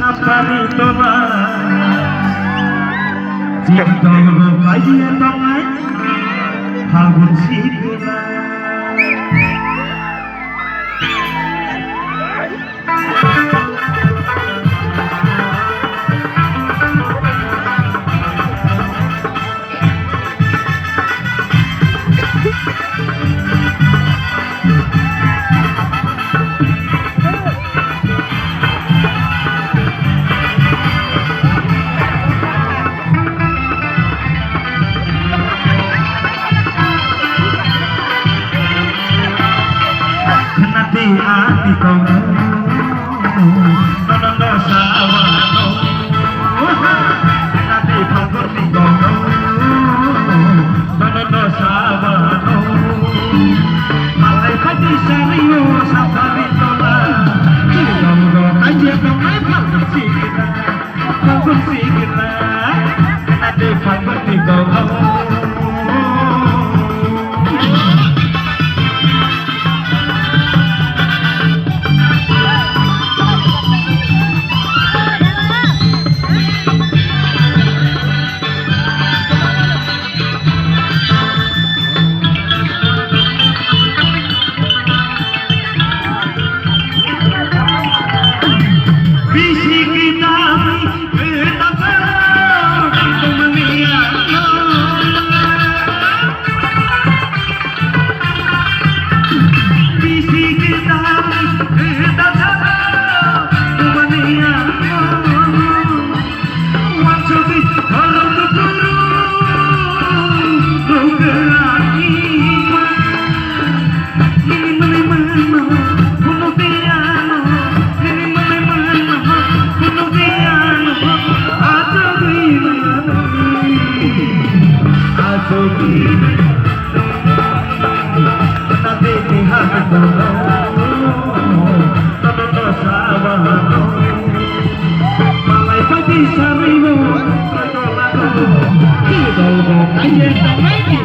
safari toba Jintong kaya tongai Hagun sigila Ati kono nono sawano ati pangkor di kono nono sawano malai pati sariyo safari tola kilo aja kamai pangkor sikira ati pangkor di kono Malay pati sa rino, ayo